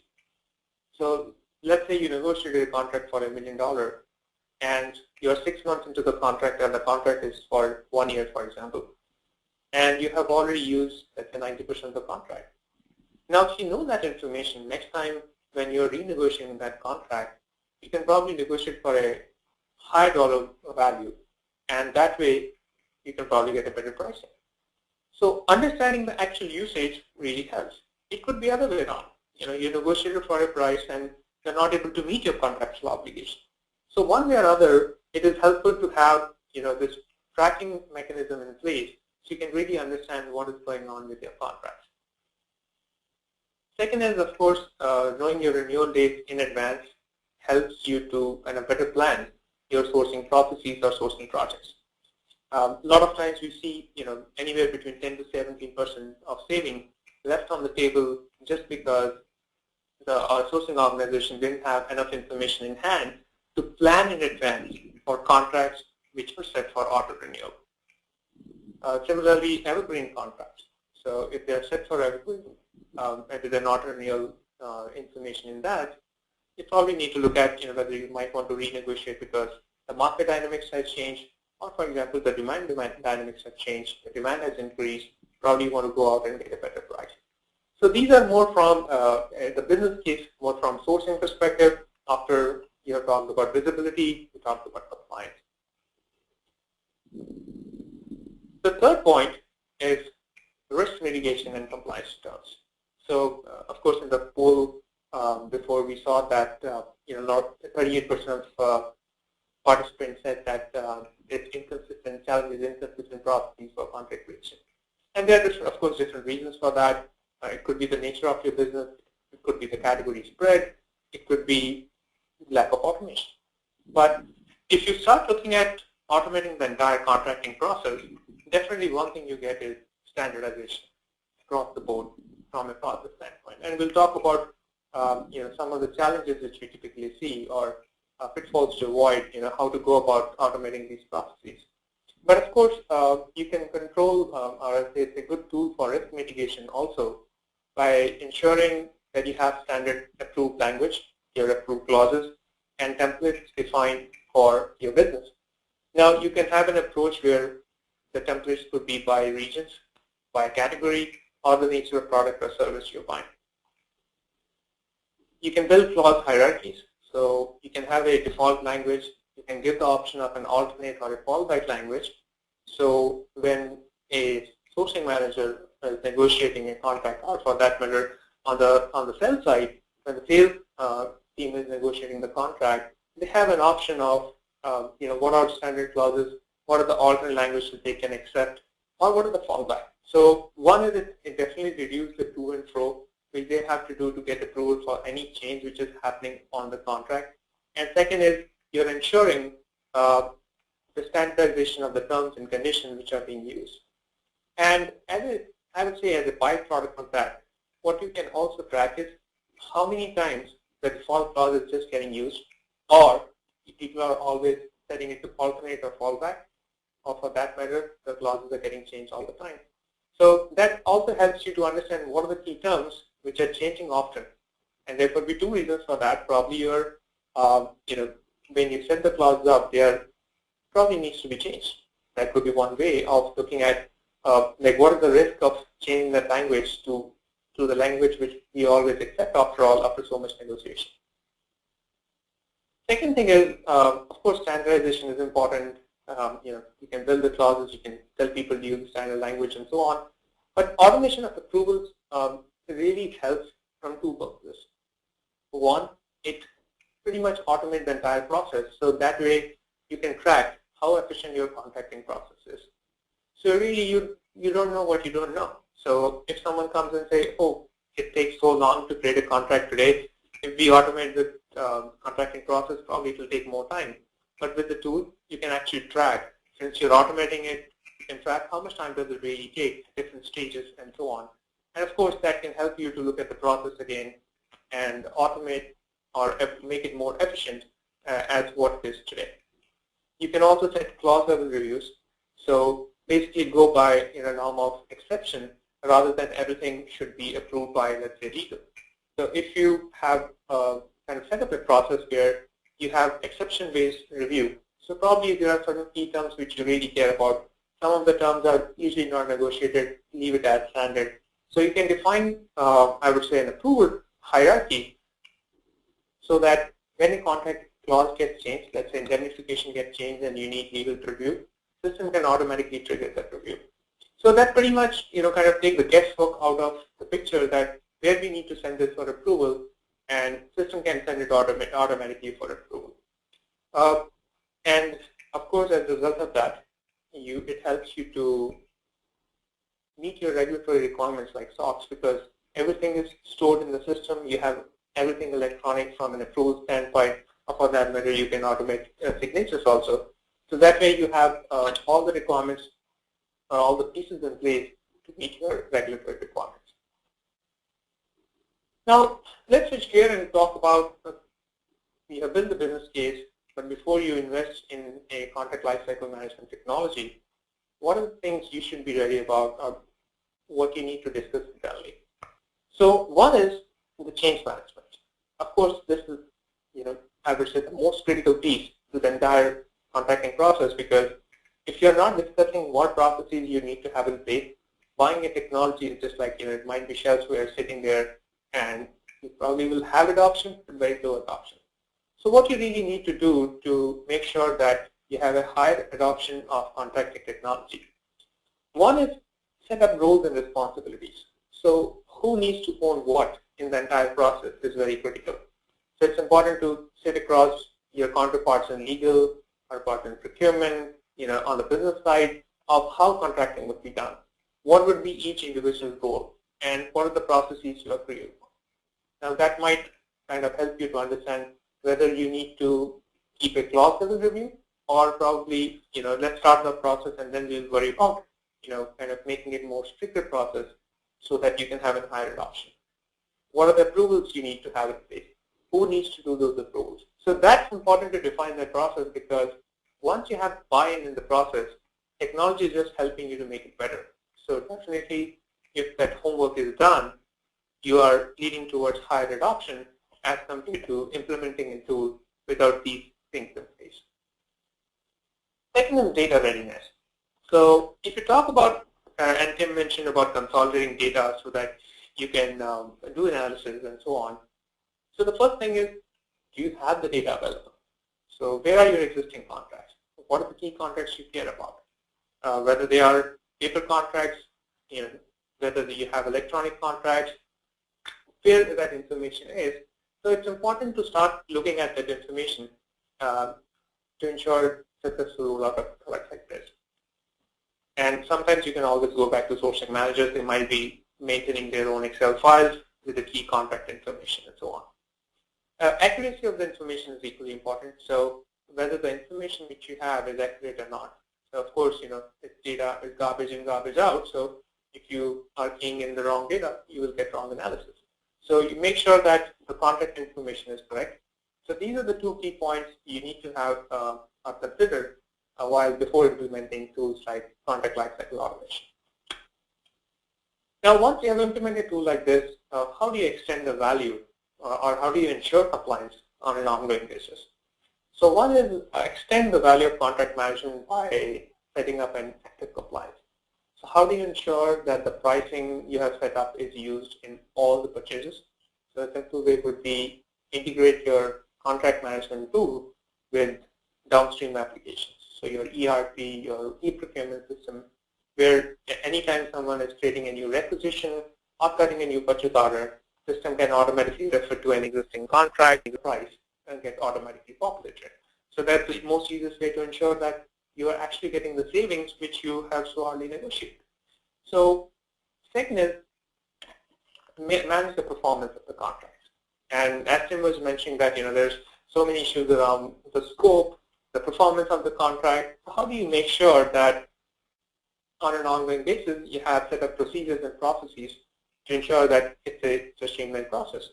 So let's say you negotiated a contract for $1 million and you're 6 months into the contract and the contract is for 1 year, for example, and you have already used, let's say, 90% of the contract. Now, if you know that information, next time when you're renegotiating that contract, you can probably negotiate for a high dollar value, and that way you can probably get a better pricing. So understanding the actual usage really helps. It could be other way around. You negotiated for a price and you're not able to meet your contractual obligation. So one way or other, it is helpful to have this tracking mechanism in place so you can really understand what is going on with your contracts. Second is, of course, knowing your renewal dates in advance helps you to kind of better plan your sourcing processes or sourcing projects. A lot of times we see anywhere between 10 to 17% of saving left on the table just because our sourcing organization didn't have enough information in hand to plan in advance for contracts which were set for auto renewal. Similarly, evergreen contracts. So if they're set for evergreen and there's an auto renewal information in that, you probably need to look at whether you might want to renegotiate because the market dynamics has changed Or for example, the demand dynamics have changed, the demand has increased, probably you want to go out and get a better price. So these are more from the business case, more from sourcing perspective. After you have talked about visibility, you talked about compliance. The third point is risk mitigation and compliance terms. So of course, in the poll before we saw that not 38% of participants said that it's inconsistent, challenges inconsistent processes for contract creation. And there are, of course, different reasons for that. It could be the nature of your business. It could be the category spread. It could be lack of automation. But if you start looking at automating the entire contracting process, definitely one thing you get is standardization across the board from a process standpoint. And we'll talk about some of the challenges which we typically see or pitfalls to avoid, how to go about automating these processes. But of course, you can control, or say it's a good tool for risk mitigation also by ensuring that you have standard approved language, your approved clauses, and templates defined for your business. Now, you can have an approach where the templates could be by regions, by category, or the nature of product or service you're buying. You can build clause hierarchies. So you can have a default language. You can give the option of an alternate or a fallback language. So when a sourcing manager is negotiating a contract, or for that matter, on the sell side, when the sales team is negotiating the contract, they have an option of what are standard clauses, what are the alternate languages that they can accept, or what are the fallback. So one is it definitely reduces the to and fro which they have to do to get approval for any change which is happening on the contract. And second is you're ensuring the standardization of the terms and conditions which are being used. And I would say as a byproduct of that, what you can also track is how many times the default clause is just getting used, or people are always setting it to alternate or fallback, or for that matter, the clauses are getting changed all the time. So that also helps you to understand what are the key terms which are changing often. And there could be two reasons for that. Probably your, when you set the clauses up, there probably needs to be changed. That could be one way of looking at like what is the risk of changing that language to the language which we always accept after all, after so much negotiation. Second thing is, of course, standardization is important. You can build the clauses, you can tell people to use standard language and so on. But automation of approvals really helps from two purposes. One, it pretty much automates the entire process, so that way you can track how efficient your contracting process is. So really, you don't know what you don't know. So if someone comes and says, oh, it takes so long to create a contract today, if we automate the contracting process, probably it will take more time. But with the tool, you can actually track. Since you're automating it, you can track how much time does it really take, different stages, and so on. And of course, that can help you to look at the process again and automate or make it more efficient as what it is today. You can also set clause level reviews. So basically go by a norm of exception rather than everything should be approved by, let's say, legal. So if you have kind of set up a process where you have exception-based review, so probably there are certain key terms which you really care about. Some of the terms are usually not negotiated, leave it as standard. So you can define, I would say, an approval hierarchy so that when a contract clause gets changed, let's say indemnification gets changed and you need legal review, system can automatically trigger that review. So that pretty much, kind of take the guesswork out of the picture that where we need to send this for approval, and system can send it automatically for approval. And of course, as a result of that, it helps you to meet your regulatory requirements like SOX, because everything is stored in the system. You have everything electronic from an approval standpoint, or for that matter, you can automate signatures also. So that way you have all the requirements, all the pieces in place to meet your regulatory requirements. Now, let's switch gear and talk about, you have built the business case, but before you invest in a contract lifecycle management technology, what are the things you should be ready about, or what you need to discuss internally? So one is the change management. Of course, this is, I would say, the most critical piece to the entire contracting process, because if you're not discussing what processes you need to have in place, buying a technology is just like, it might be shelfware sitting there, and you probably will have adoption, but very low adoption. So what you really need to do to make sure that you have a higher adoption of contracting technology. One is set up roles and responsibilities. So who needs to own what in the entire process is very critical. So it's important to sit across your counterparts in legal, counterparts in procurement, on the business side of how contracting would be done. What would be each individual role, and what are the processes you are creating? Now that might kind of help you to understand whether you need to keep a clause level review, or probably, let's start the process and then we'll worry about, kind of making it more stricter process so that you can have a higher adoption. What are the approvals you need to have in place? Who needs to do those approvals? So that's important to define that process, because once you have buy-in in the process, technology is just helping you to make it better. So definitely, if that homework is done, you are leading towards higher adoption as compared to implementing a tool without these things in place. Second is data readiness. So if you talk about, and Tim mentioned about consolidating data so that you can do analysis and so on. So the first thing is, do you have the data available? So where are your existing contracts? What are the key contracts you care about? Whether they are paper contracts, whether you have electronic contracts, where that information is. So it's important to start looking at that information to ensure successful rollout of products like this. And sometimes you can always go back to sourcing managers. They might be maintaining their own Excel files with the key contract information and so on. Accuracy of the information is equally important. So whether the information which you have is accurate or not. So of course, if data is garbage in, garbage out. So if you are keying in the wrong data, you will get wrong analysis. So you make sure that the contract information is correct. So these are the two key points you need to have considered while before implementing tools like contract lifecycle automation. Now, once you have implemented a tool like this, how do you extend the value, or how do you ensure compliance on an ongoing basis? So one is extend the value of contract management by setting up an active compliance. So how do you ensure that the pricing you have set up is used in all the purchases? So a simple way would be integrate your contract management tool with downstream applications. So your ERP, your e-procurement system, where anytime someone is creating a new requisition or cutting a new purchase order, system can automatically refer to an existing contract, the price, and get automatically populated. So that's the most easiest way to ensure that you are actually getting the savings which you have so hardly negotiated. So second is manage the performance of the contracts. And as Tim was mentioning that there's so many issues around the scope, the performance of the contract. So how do you make sure that on an ongoing basis you have set up procedures and processes to ensure that it's a streamlined process?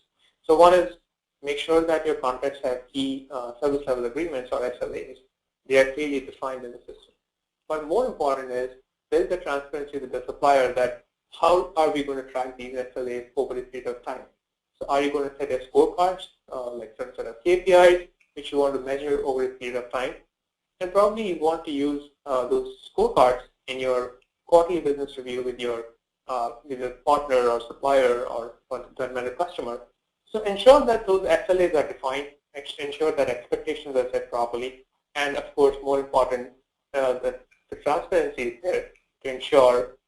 So one is make sure that your contracts have key service level agreements or SLAs. They are clearly defined in the system. But more important is build the transparency with the supplier that how are we going to track these SLAs over a period of time. So are you going to set a scorecards, like some sort of KPIs, which you want to measure over a period of time? And probably you want to use those scorecards in your quarterly business review with your partner or supplier or vendor customer. So ensure that those SLAs are defined, ensure that expectations are set properly, and of course, more important, that the transparency is there to ensure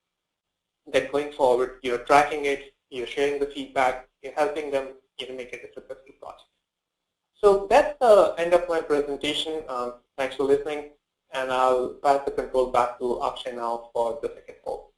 that going forward, you're tracking it, you're sharing the feedback, you're helping them make it a successful project. So that's the end of my presentation. Thanks for listening, and I'll pass the control back to Akshay now for the second poll.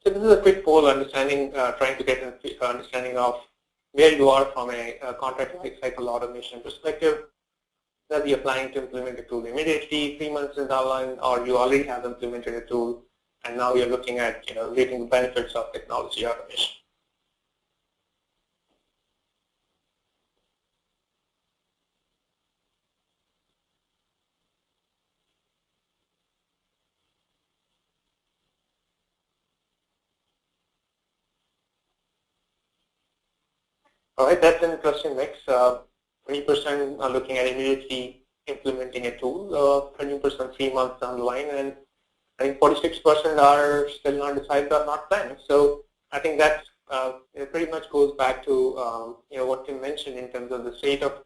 So this is a quick poll understanding, trying to get an understanding of where you are from a contract lifecycle automation perspective. Whether you're planning to implement a tool immediately, 3 months down the line, or you already have implemented a tool and now you're looking at reaping the benefits of technology automation. All right, that's an interesting mix. 20% are looking at immediately implementing a tool, 20% 3 months down the line, and I think 46% are still not decided or not planning. So I think that it pretty much goes back to what Tim mentioned in terms of the state of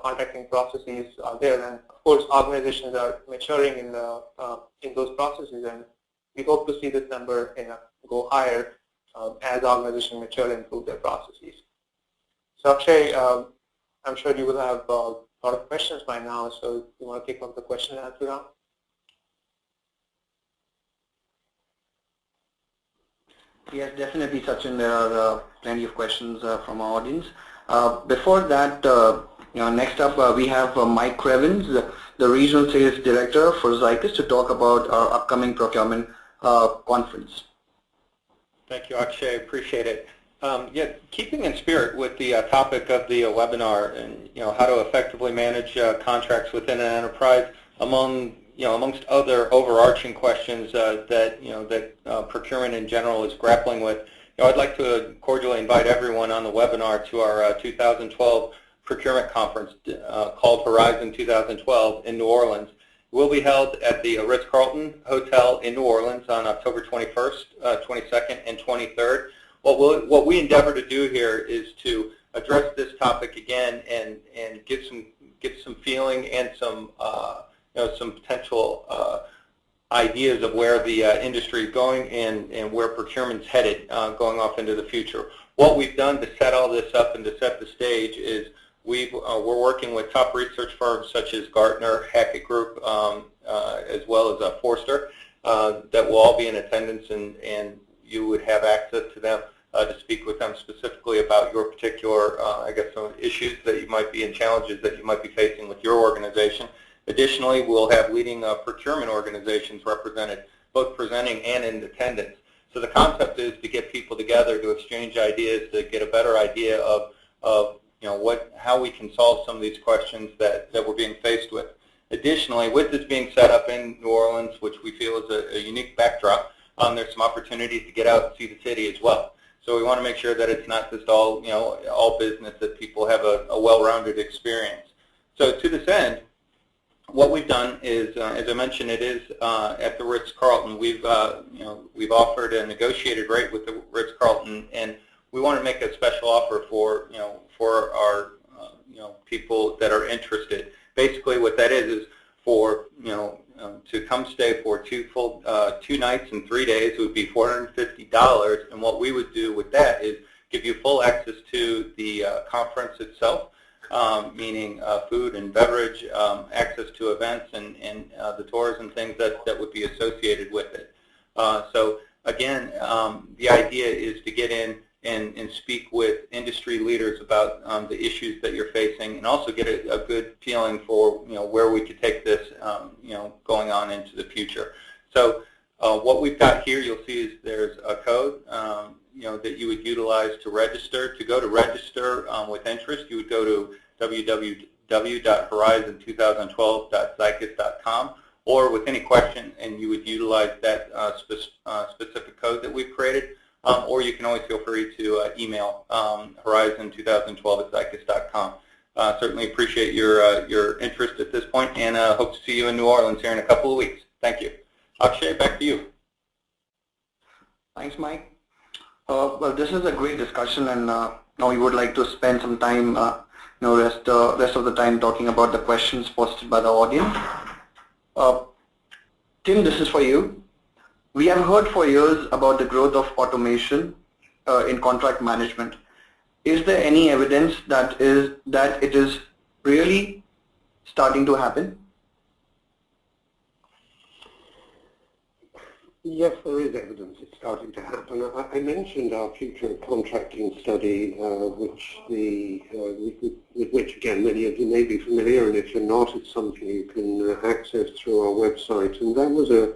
contracting processes are there, and of course organizations are maturing in those processes, and we hope to see this number go higher as organizations mature and improve their processes. So Akshay, I'm sure you will have a lot of questions by now, so you want to kick off the question and answer round? Yes, definitely, Sachin. There are plenty of questions from our audience. Before that, next up we have Mike Crevens, the Regional Sales Director for Zycus, to talk about our upcoming procurement conference. Thank you, Akshay. Appreciate it. Yeah, keeping in spirit with the topic of the webinar, and how to effectively manage contracts within an enterprise, amongst other overarching questions that procurement in general is grappling with, I'd like to cordially invite everyone on the webinar to our 2012 procurement conference called Horizon 2012 in New Orleans. It will be held at the Ritz-Carlton Hotel in New Orleans on October 21st, 22nd, and 23rd. What we endeavor to do here is to address this topic again and give some feeling and some potential ideas of where the industry is going and where procurement's headed going off into the future. What we've done to set all this up and to set the stage is we're working with top research firms such as Gartner, Hackett Group, as well as Forrester, that will all be in attendance, and you would have access to them to speak with them specifically about your particular, some issues that you might be and challenges that you might be facing with your organization. Additionally, we'll have leading procurement organizations represented, both presenting and in attendance. So the concept is to get people together to exchange ideas, to get a better idea of how we can solve some of these questions that we're being faced with. Additionally, with this being set up in New Orleans, which we feel is a unique backdrop, there's some opportunities to get out and see the city as well. So we want to make sure that it's not just all business, that people have a well-rounded experience. So to this end, what we've done is, as I mentioned, it is at the Ritz-Carlton. We've offered a negotiated rate with the Ritz-Carlton, and we want to make a special offer for our people that are interested. Basically, what that is for to come stay for 2 nights and 3 days, it would be $450. And what we would do with that is give you full access to the conference itself, meaning food and beverage, access to events, and the tours and things that would be associated with it. So again, the idea is to get in and speak with industry leaders about the issues that you're facing, and also get a good feeling for where we could take this going on into the future. So what we've got here, you'll see, is there's a code that you would utilize to register. To go to register with interest, you would go to www.horizon2012.zycus.com, or with any question, and you would utilize that specific code that we've created. Or you can always feel free to email horizon2012@zycus.com. Certainly appreciate your interest at this point, and hope to see you in New Orleans here in a couple of weeks. Thank you. Akshay, back to you. Thanks, Mike. Well, this is a great discussion, and now we would like to spend some time, rest of the time talking about the questions posted by the audience. Tim, this is for you. We have heard for years about the growth of automation in contract management. Is there any evidence that it is really starting to happen? Yes, there is evidence it's starting to happen. I mentioned our future contracting study, with which, again, many of you may be familiar, and if you're not, it's something you can access through our website. And that was a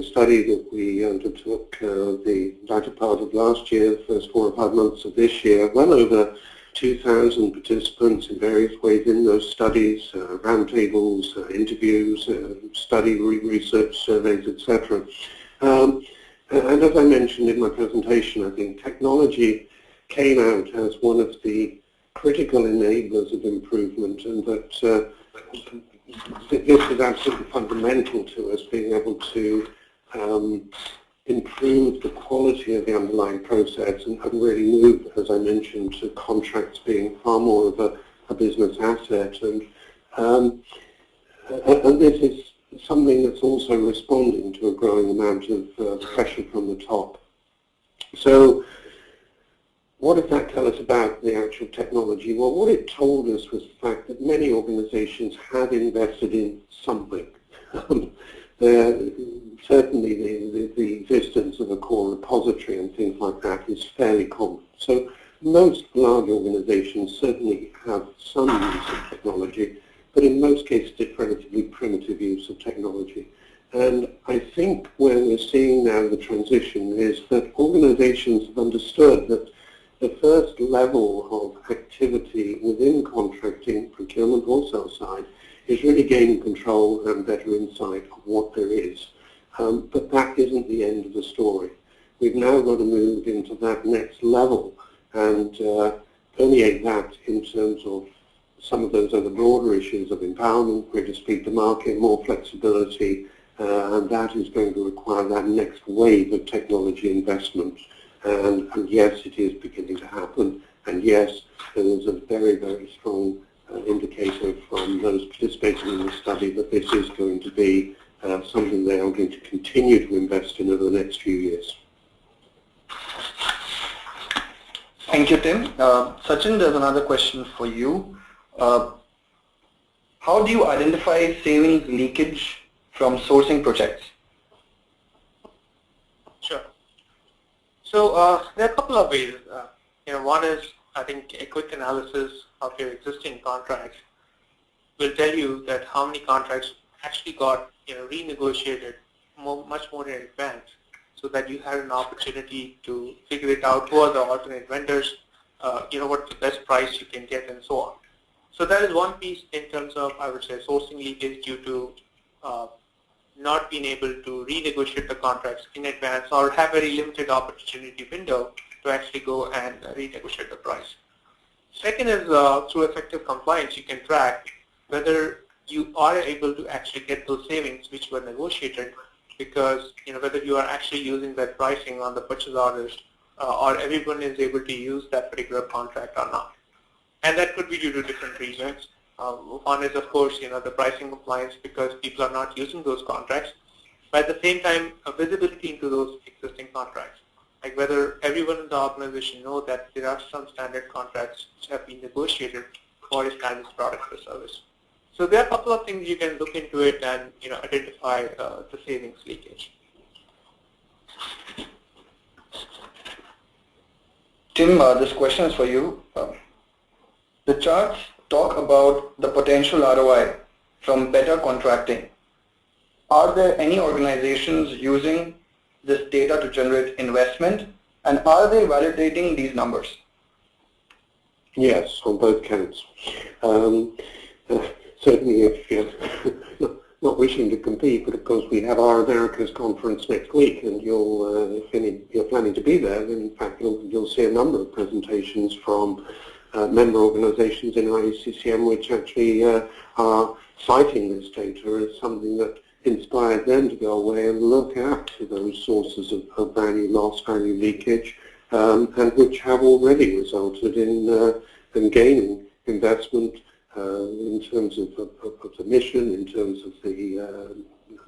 study that we undertook the latter part of last year, the first 4 or 5 months of this year. Well over 2,000 participants in various ways in those studies, roundtables, interviews, study research surveys, etc. And as I mentioned in my presentation, I think technology came out as one of the critical enablers of improvement, and that this is absolutely fundamental to us being able to improve the quality of the underlying process and really move, as I mentioned, to contracts being far more of a business asset. And this is something that's also responding to a growing amount of pressure from the top. So what did that tell us about the actual technology? Well, what it told us was the fact that many organizations have invested in something. Certainly the existence of a core repository and things like that is fairly common. So most large organizations certainly have some use of technology, but in most cases it's relatively primitive use of technology. And I think where we're seeing now the transition is that organizations have understood that the first level of activity within contracting, procurement or sales side, is really gaining control and better insight of what there is. But that isn't the end of the story. We've now got to move into that next level and permeate that in terms of some of those other broader issues of empowerment, greater speed to market, more flexibility, and that is going to require that next wave of technology investment. And yes, it is beginning to happen, and yes, there is a very, very strong indicator from those participating in the study that this is going to be something they are going to continue to invest in over the next few years. Thank you, Tim. Sachin, there's another question for you. How do you identify savings leakage from sourcing projects? Sure. So there are a couple of ways. One is, I think, a quick analysis of your existing contracts will tell you that how many contracts actually got renegotiated much more in advance, so that you had an opportunity to figure it out, who are the alternate vendors, what's the best price you can get, and so on. So that is one piece in terms of, I would say, sourcing leakage due to not being able to renegotiate the contracts in advance or have a very limited opportunity window to actually go and renegotiate the price. Second is through effective compliance, you can track whether you are able to actually get those savings which were negotiated, because whether you are actually using that pricing on the purchase orders or everyone is able to use that particular contract or not. And that could be due to different reasons. One is, of course, the pricing compliance, because people are not using those contracts. But at the same time, visibility into those existing contracts, like whether everyone in the organization know that there are some standard contracts which have been negotiated for a standard product or service. So there are a couple of things you can look into it and identify the savings leakage. Tim, this question is for you. The charts talk about the potential ROI from better contracting. Are there any organizations using this data to generate investment, and are they validating these numbers? Yes, on both counts. Certainly, if you're not wishing to compete, but of course we have our Americas conference next week, and if you're planning to be there, then in fact you'll see a number of presentations from member organizations in IACCM which actually are citing this data as something that inspired them to go away and look at those sources of value loss, value leakage, and which have already resulted in gaining investment in terms of the mission, in terms of the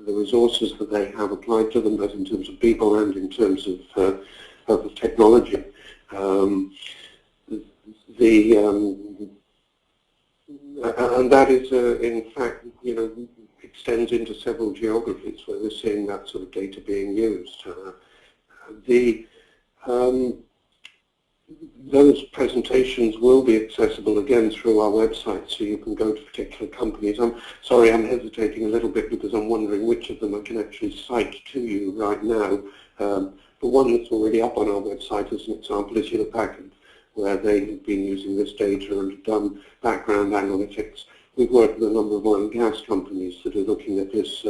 resources that they have applied to them, both in terms of people and in terms of technology. And that is, in fact, extends into several geographies where we're seeing that sort of data being used. Those presentations will be accessible again through our website, so you can go to particular companies. I'm sorry, I'm hesitating a little bit because I'm wondering which of them I can actually cite to you right now. The one that's already up on our website as an example is Hewlett Packard, where they have been using this data and done background analytics. We've worked with a number of oil and gas companies that are looking at this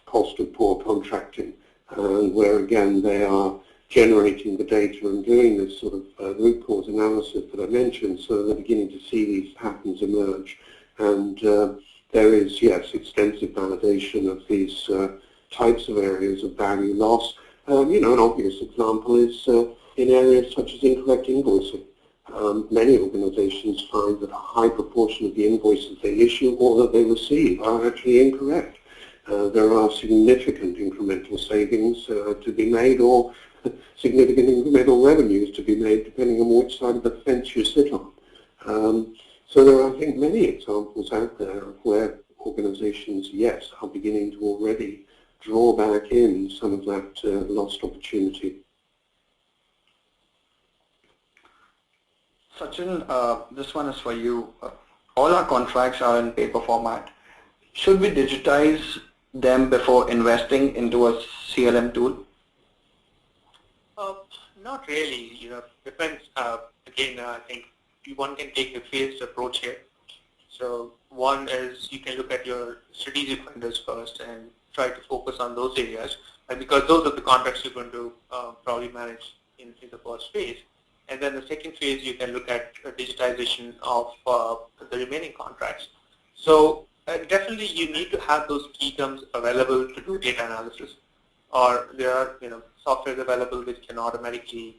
cost of poor contracting, and where again they are generating the data and doing this sort of root cause analysis that I mentioned, so they're beginning to see these patterns emerge. And there is, yes, extensive validation of these types of areas of value loss. You know, an obvious example is in areas such as incorrect invoicing. Many organizations find that a high proportion of the invoices they issue or that they receive are actually incorrect. There are significant incremental savings to be made, or significant incremental revenues to be made, depending on which side of the fence you sit on. So there are, I think, many examples out there of where organizations, yes, are beginning to already draw back in some of that lost opportunity. Sachin, this one is for you. All our contracts are in paper format. Should we digitize them before investing into a CLM tool? Not really. You know, depends. Again, I think one can take a phased approach here. So one is you can look at your strategic vendors first and try to focus on those areas, and because those are the contracts you're going to probably manage in the first phase. And then the second phase, you can look at digitization of the remaining contracts. So definitely you need to have those key terms available to do data analysis, or there are software available which can automatically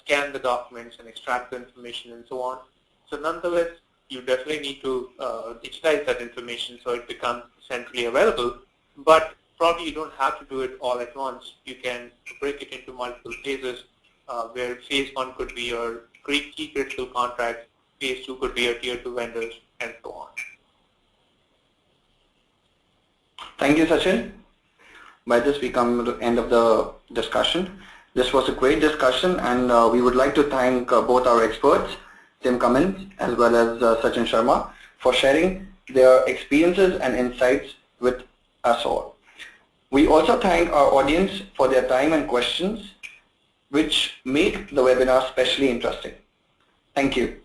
scan the documents and extract the information and so on. So nonetheless, you definitely need to digitize that information so it becomes centrally available, but probably you don't have to do it all at once. You can break it into multiple phases, where phase 1 could be your key critical contracts, phase 2 could be your tier 2 vendors, and so on. Thank you, Sachin. By this, we come to the end of the discussion. This was a great discussion, and we would like to thank both our experts, Tim Cummins as well as Sachin Sharma, for sharing their experiences and insights with us all. We also thank our audience for their time and questions, which make the webinar especially interesting. Thank you.